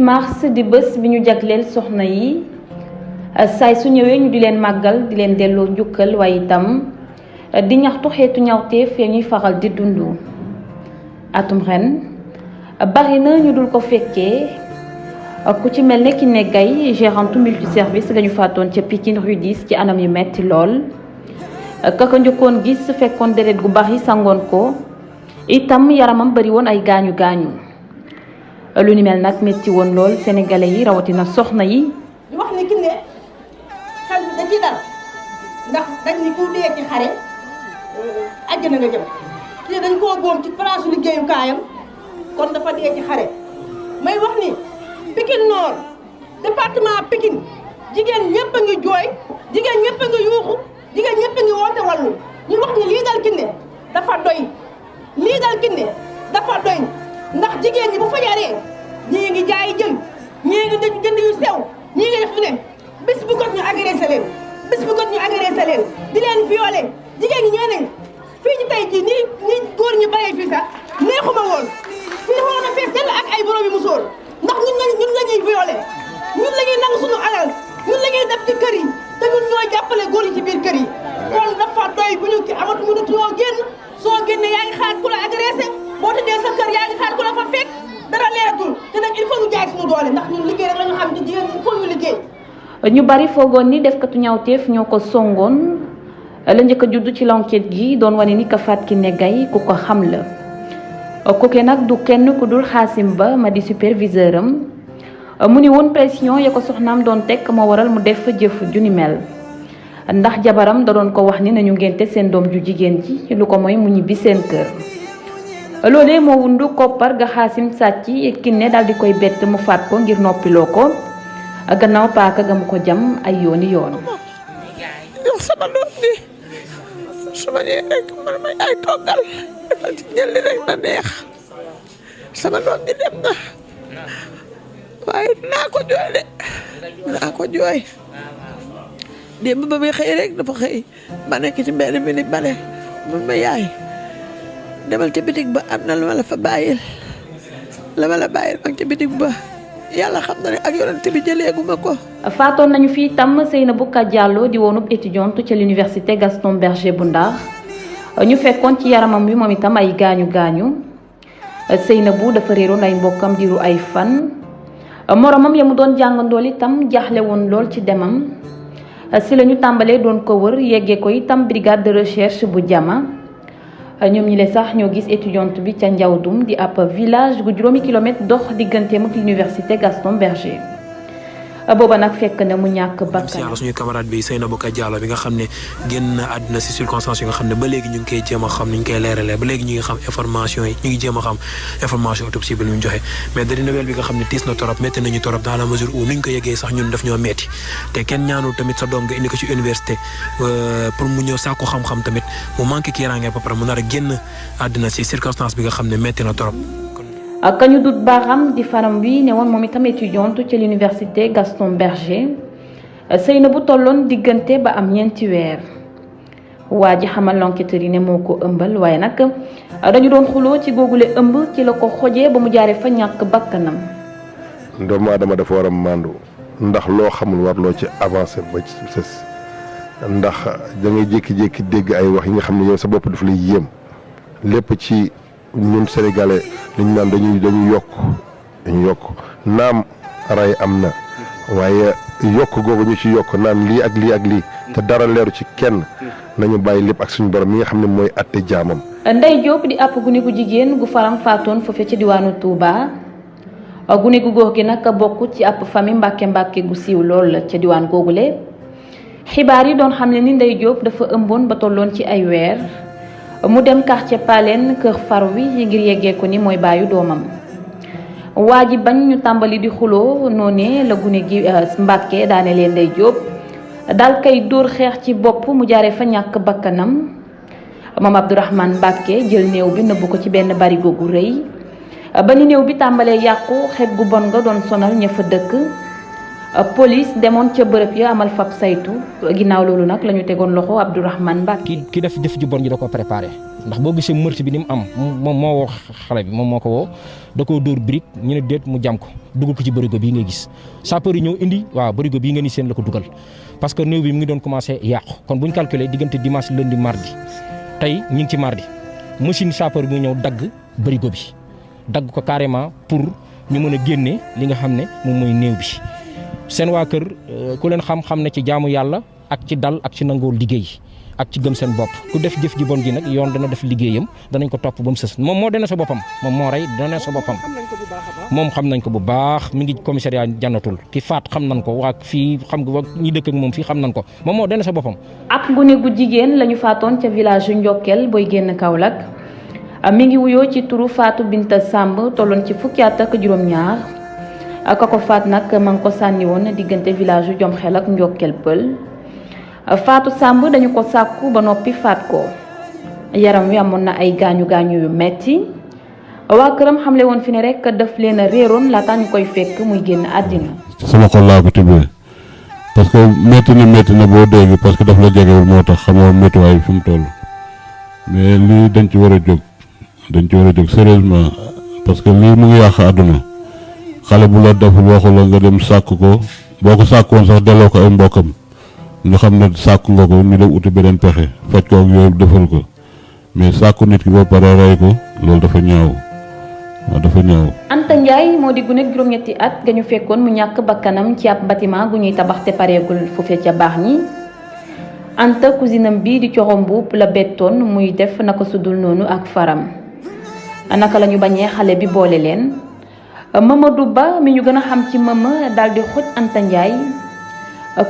mars di bés bi ñu jagleel soxna yi saay su ñëwee ñu di leen màggal di leen delloo njukkal waaye itam di ñaxtu xeetu ñawteef ya ñuy faral di dund atum ren bari na ñu dul ko fekkee ku ci mel ne Kiné Gaye gérante multiservice lañu faatoon ca Pikine rue 10 ci anam yu metti lool kaka njëkkoon gis fekkoon deret gu bari sangoon ko itam yaramam bari woon ay gaañu gaañu lu ni mel nag metti woon lool sénégalais yi rawatina soxna yi di wax ni Kiné xel bi da ci dal ndax dañ ni ku dee ci xare àjjana nga jëm Kiné dañ koo góom ci place liggéeyukaayam kon dafa dee ci xare may wax ni Pikine Nord département Pikine jigéen ñëpp a ngi jooy jigéen ñëpp a ngi yuuxu jigéen ñëpp a ngi woote wàllu ñu wax ni lii dal Kiné dafa doy lii dal Kiné dafa doy ndax jigéen ñi bu fajaree ñii ngi jaay jën ñii ngi jënd yu sew ñii ngi def ne bis bu got ñu agressé leen bis bu got ñu agressé leen di leen violé jigéen ñi ñee nañ fii ñu tey jii nii góor ñu bàyyi fii sax neexuma woon fii waroon a fees dell ak ay borom yu musóor ndax ñun la ñuy violé ñun la ñuy nangu suñu alal ñun la ñuy def ci kër yi te ñun ñoo jàppale góor yi ci biir kër yi kon dafa doy bu ñu ki amatu mënatuloo génn soo génne yaa ngi xaar ku la agressé boo tëddee sa kër yaa ngi xaar ku la fa fekk dara leeratul te nag il faut ñu jaay suñu doole ndax ñun liggéey rek la ñu xam ci jigéen il faut ñu liggéey. ñu bari foogoon ni defkatu ñaawteef ñoo ko songoon la njëkk a judd ci l'enquête gi doon wane ni ka faat Kiné Gaye ku ko xam la kooke nag du kenn ku dul Xaasim Ba ma di superviseur am mu ni woon pression ya ko soxnaam doon teg moo waral mu def jëf ju ni mel ndax jabaram da doon ko wax ni nañu ngénte seen doom ju jigéen ji lu ko mooy mu ñibbi seen kër loolee moo wundu koppar ga Xaasim sàcc Kiné daal di koy bett mu faat ko ngir noppiloo ko gannaaw paaka ga mu ko jam ay yooni yoon yow sama doom bi su ma nee rek man may ay toggal defal ci ñëlli rek na neex sama doom bi dem na waaye naa ko jooy de naa ko jooy démb ba muy xëy rek dafa xëy ma nekk ci mbedd mi ni bale mun ma yaay demal ca bitig ba am na la ma la fa bàyyil la ma la bàyyil mag ca bitig ba yàlla xam na ne ak yonent bi jëleeguma ko. faatoon nañu fi tam Seynabou Ka Diallo di woonub étudiante ca l'université Gaston Berger bu Ndar ñu fekkoon ci yaramam wi moom itam ay gaañu gaañu Seynabou dafa réeroon ay mbokkam diiru ay fan moromam ya mu doon jàngandool itam jaaxle woon lool ci demam si la ñu tàmbalee doon ko wër yeggee ko itam brigade de recherche bu Jama ñoom ñi le sax ñoo gis étudiante bi ca Njawdum di ab village gu juróomi kilomètre dox digganteem ak l'université Gaston Berger booba nag fekk na mu ñàkk bakkan. yàlla suñu camarade bi Seynabou Ka Diallo bi nga xam ne génn na àdduna si circonstances yi nga xam ne ba léegi ñu ngi koy jéem a xam ni ñu koy leeralee ba léegi ñu ngi xam information yi ñu ngi jéem a xam information autopsie bi lu ñu joxe mais dari nouvelle bi nga xam ne tiis na torop métti nañu torop dans la mesure où nuñ ko yeggee sax ñun daf ñoo metti te kenn ñaanul tamit sa doom nga indi ko ci université pour mu ñëw sàkku xam-xam tamit mu manqué kiiraange ba pare mu nar a génn àdduna si circonstance bi nga xam ne métti na torop. kañu dut baaxam di faram wi ne woon moom itam étudiante ci l'université Gaston Berger Seynabou tolloon diggante ba am ñeenti weer waa ji xamal l'enquêteur yi ne moo ko ëmbal waaye nag dañu doon xuloo ci googule ëmb ci la ko xojee ba mu jaaree fa ñàkk bakkanam. doomu aadama dafa war a màndu ndax loo xamul warloo ci avancé ba ci sës ndax da ngay jékki-jékki dégg ay wax yi nga xam ne yow sa bopp dafa lay yéem lépp ci ñun sénégalais liñ naan dañuy yokk naam ray am na waaye yokk googu ñu ci yokk naan lii ak lii ak lii te dara leeru ci kenn nañu bàyyi lépp ak suñu borom mi nga xam ne mooy atte jaamam. Ndey Diop di àpp gune gu jigéen gu faram faatoon foofe ci diwaanu Touba gune gu góor gi nag bokk ci àpp famille mbàkke gu siiw lool ca diwaan googule xibaar yi doon xam ne ni Ndey Diop dafa ëmboon ba tolloon ci ay weer mu dem quartier Palen kër Farwi ngir yeggee ko ni mooy baayu doomam waa ji bañ ñu tàmbali di xuloo noonee la gune gi Mbàkke daane leen Ndey Diop daal kay dóor xeex ci bopp mu jaaree fa ñàkk bakkanam moom Abdourahmane Mbàkke jël néew bi nëbbu ko ci benn barigo gu rëy ba ni néew bi tàmbalee yàqu xet gu bon nga doon sonal ña fa dëkk police demoon ca bërëb ya amal fab saytu ginnaaw loolu nag la ñu tegoon loxo Abdourahmane Mbacke. ki def jëf ju bon ji da ko préparé ndax boo gisee meurtre bi ni mu am moom moo woo xale bi moom moo ko woo da koo dóor brique ñu ne déet mu jam ko dugal ko ci bërigo bii ngay gis sapeur yi ñëw indi waaw bërigo bii nga ni seen la ko dugal parce que néew bi mu ngi doon commencé yàqu kon bu ñu calculé diggante dimanche lundi mardi tey ñu ngi ci mardi machine sapeur bi ñëw dagg bërigo bi dagg ko carrément pour ñu mën a génne li nga xam ne moom mooy néew bi seen waa kër ku leen xam-xam ne ci jaamu yàlla ak ci dal ak ci nangoo liggéey ak ci gëm seen bopp ku def jëf ji bon ji nag yoon dana def liggéeyam danañ ko topp ba mu sës moom moo dana sa boppam moom moo rey dana sa boppam moom xam nañ ko bu baax mi ngi commissariat Jannatul ki faat xam nañ ko waa fii xam nga ñi dëkk ak moom fii xam nañ ko moom moo dana sa boppam. ab gune gu jigéen lañu faatoon ca village yu Njokkel booy génn Kaolack mi ngi wuyoo ci turu Fatou Binta Samb tolloon ci fukki at ak juróom-ñaar ka ko faat nag ma ngi ko sànni woon diggante village yu Jomxel ak Njokkel Pël. Fatou Samb dañu ko sàkku ba noppi faat ko yaram wi amoon na ay gaañu yu metti waa këram xamle woon fi ne rek daf leen a réeroon laata ñu koy fekk muy génn àddina. sama xol laa ko tibbee parce que métti na boo dégg parce que daf la jegewul moo tax xamoo méttiwaay bi fi mu toll mais lii dañ ci war a jóg sérieusement parce que lii mu ngi yàq àdduna xale bu la deful waxu la nga dem sàkk ko boo ko sàkkoon sax delloo ko ay mbokkam ñu xam ne sàkk nga ko ñu dem uti beneen pexe faj ko ak yooyu defal ko mais sàkku nit ki ba pare rey ko loolu dafa ñaaw. Anta Ndiaye moo di gune juróom-ñetti at ga ñu fekkoon mu ñàkk bakkanam ci ab bâtiment gu ñuy tabax te pareegul foofee ca baax ñi Anta cousinam bi di Coxom Mbuub la bettoon muy def naka sudul noonu ak faram naka la ñu bañee xale bi boole leen Mamadou Ba mi ñu gën a xam ci Mama daal di xoj Anta Ndiaye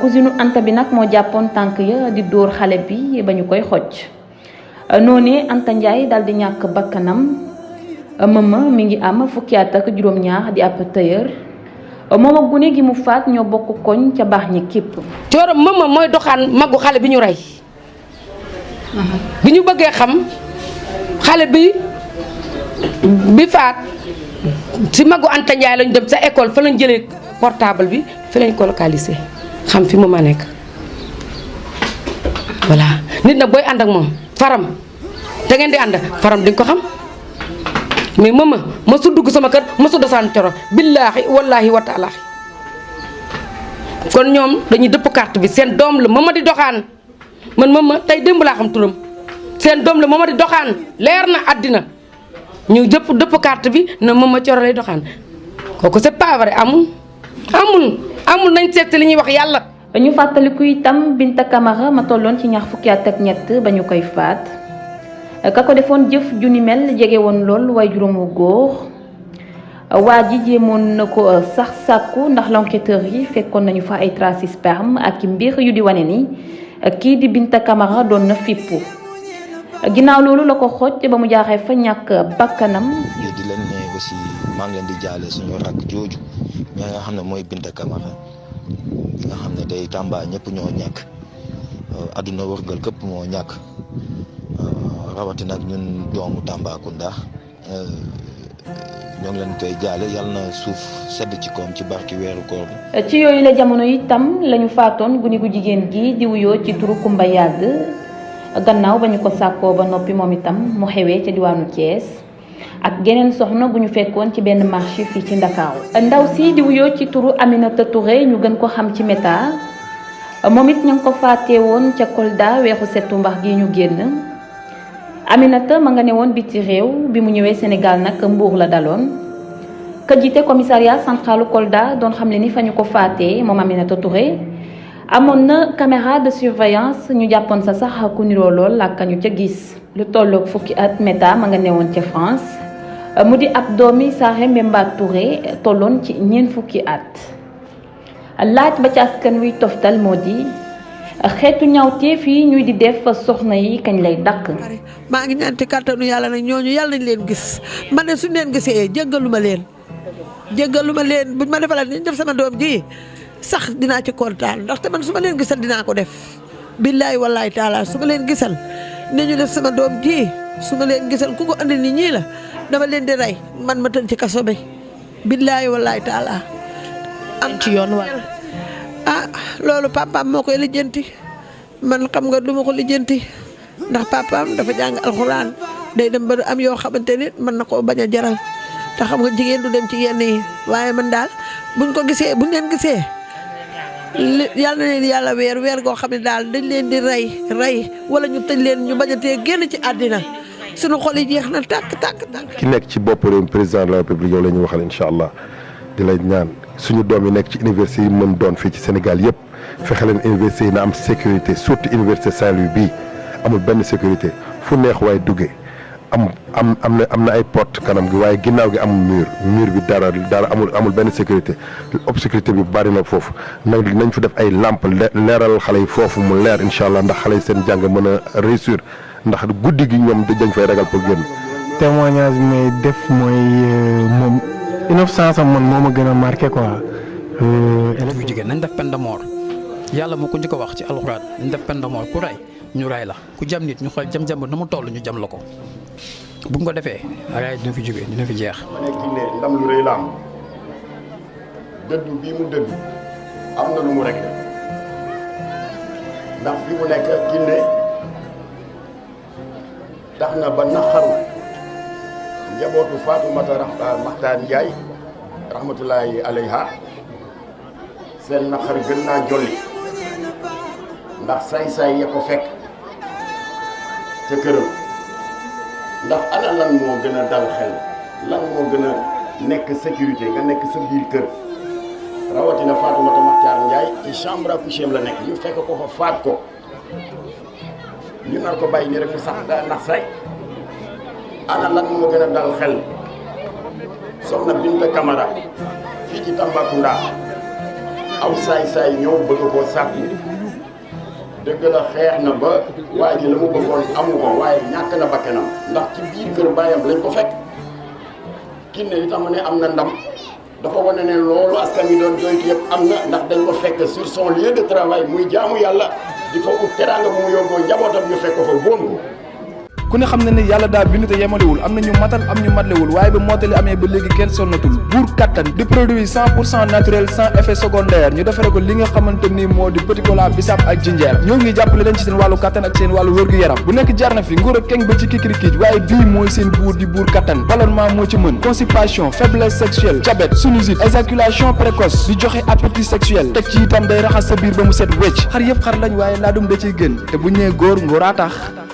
cousinu Anta bi nag moo jàppoon tànk ya di dóor xale bi ba ñu koy xoj noonee Anta Ndiaye daal di ñàkk bakkanam Mama mi ngi am fukki at ak juróom-ñaar di ab tailleur moom ak gune gi mu faat ñoo bokk koñ ca baax ñi képp. Cooro Mama mooy doxaan magu xale bi ñu rey bi ñu bëggee xam xale bi faat si magu Anta Ndiaye lañ dem sa école fa lañ jëlee portable bi fi lañ ko localisé xam fi Mama nekk voilà nit nag booy ànd ak moom faram da ngeen di ànd faram di nga ko xam. mais Mama mosu dugg sama kër mosu dosaan Coro billaahi wallaahi wa taala kon ñoom dañuy dëpp carte bi seen doom la Mama di doxaan man Mama tey démb laa xam turam seen doom la Mama di doxaan leer na àddina ñu dëpp carte bi na Mama Coro lay doxaan kooku c'est pas vrai amul nañ seet li ñuy wax yàlla. ñu fàttaliku itam Binta Camara ma tolloon ci ñaar fukki at ak ñett ba ñu koy faat. ka ko defoon jëf ju ni mel jege woon lool waaye juróomu góor waa ji jéemoon na ko sax sàkku ndax l'enquêteur yi fekkoon nañu fa ay traces sperme ak mbir yu di wane ni kii di Binta Camara doon na fippu ginnaaw loolu la ko xoj ba mu jaaxee fa ñàkk bakkanam. di leen ne aussi maa ngi leen di jaale suñu rakk jooju ñi nga xam ne mooy Binta Camara nga xam ne tey Tamba ñëpp ñoo ñàkk adduna wërgal këpp moo ñàkk. rawatina ak ñun doomu Tambacounda ñoo ngi leen koy jaale yàlla na suuf sedd ci koom ci barki weeru koor bi. ci yooyu la jamono itam lañu faatoon gune gu jigéen gi di wuyoo ci turu Kumba Yàgg gannaaw ba ñu ko sàkkoo ba noppi moom itam mu xewee ca diwaanu Thiès ak geneen soxna gu ñu fekkoon ci benn marché fii ci Ndakaaru ndaw si di wuyoo ci turu Aminata Touré ñu gën ko xam ci Meta moom it ña ngi ko faatee woon ca Kolda weexu settu mbax gi ñu génn. Aminata ma nga ne woon biti réew bi mu ñëwee Sénégal nag Mbuur la daloon ka jiite commissariat centralu Kolda doon xam ne ni fa ñu ko faatee moom Aminata Touré amoon na caméra de surveillance ñu jàppoon sa sax ku niroo lool ak ñu ca gis lu tolloog fukki at Meta ma nga ne woon ca France mu di ab doomi Saare Mbemba Touré tolloon ci ñeent fukki at laaj ba ci askan wi toftal moo di xeetu ñaawteef yi ñuy di def soxna yi kañ lay dakk. maa ngi ñaan ci kàttanu yàlla nag ñooñu yàlla nañ leen gis man ne suñu leen gisee jéggaluma leen buñ ma defalaat ni ñu def sama doom ji sax dinaa ci kontaan ndaxte man su ma leen gisal dinaa ko def billaay wallaay taala su ma leen gisal ne ñu def sama doom ji su ma leen gisal ku ko andi ni ñii la dama leen di rey man ma tëdd ci kaso bi billaay wallaay taala am ci yoon wala loolu papaam moo koy lijjanti man xam nga duma ko lijjanti ndax papaam dafa jàng alxuraan day dem ba am yoo xamante ni mën na koo bañ a jaral te xam nga jigéen du dem ci yenn yi waaye man daal buñ leen gisee yàlla na leen yàlla weer goo xam ne daal dañ leen di rey wala ñu tëj leen ñu bañ a tee génn ci àddina suñu xol yi jeex na tàkk. ki nekk ci bopp réew président de la république yow la ñuy waxal incha allah di lay ñaan suñu doom yi nekk ci université yi mën doon fii ci Sénégal yëpp fexe leen université yi na am sécurité surtout université Saint-Louis bii amul benn sécurité fu neex waaye duggee am na ay porte kanam gi waaye ginnaaw gi amul mur bi dara amul benn sécurité obscurité bi bari na foofu nag nañ fi def ay lampe leeral xale yi foofu mu leer incha allah ndax xale yi seen jàng mën a réussir ndax guddi gi ñoom dañ fay ragal pour génn. témoignage bi may def mooy moom innocence am man moo ma gën a marqué quoi. élèves yu jigéen nañ def peine de mort yàlla moo ko njëkk a wax ci alxuraan nañ def peine de mort ku rey ñu rey la ku jam nit ñu xool jam ba na mu toll ñu jam la ko bu nga ko defee rey dina fi jóge dina fi jeex. ma ne Kiné ndam lu rëy la am dëddu bii mu dëddu am na lu mu rek ndax fi mu nekk Kiné tax na ba naqaru njabootu Fatoumata Maxtaan Njaay rahmatullahi alayha seen naqar gën naa jolli ndax say-say ya ko fekk ca këram ndax ana lan moo gën a dal xel lan moo gën a nekk sécurité nga nekk sa biir kër rawatina Fatoumata Maxtaan Njaay ci chambre à coucher la nekk ñu fekk ko fa faat ko ñu nar ko bàyyi ni rek mu sax ndax say ana lan moo gën a dal xel soxna Binta Camara fii ci Tambacounda aw saay-saay ñëw bëgg koo sàkku dëgg la xeex na ba waa ji la mu bëggoon amu ko waaye ñàkk na bakkanam ndax ci biir kër baayam lañ ko fekk Kiné li tax ma ne am na ndam dafa wane ne loolu askan wi doon jooytu yëpp am na ndax dañ ko fekk sur son lieu de travail muy jaamu yàlla di fa ut teraanga bu mu yóbboo njabootam ñu fekk ko fa boon ko. ku ne xam na ne yàlla daa bind te yemalewul am na ñu matal am ñu matlewul waaye ba mottali amee ba léegi kenn sonnatul buur kattan di produit 100% naturel sans effet secondaire ñu defare ko li nga xamante ni moo di petit cola bisaab ak jinjeer ñoo ngi jàppale leen ci seen wàllu kattan ak seen wàllu wërgu yaram bu nekk jar na fi nguur ak keng ba ci kikirikiij waaye bii mooy seen buur di buur kattan ballonnement moo ci mën constipation faiblesse sexuelle diabète sinusite éjaculation précoce di joxe appétit sexuel teg ci itam day raxas sa biir ba mu set wecc xar yëpp xar lañ waaye laadum da ciy gën te bu ñëwee góor ngóoraa tax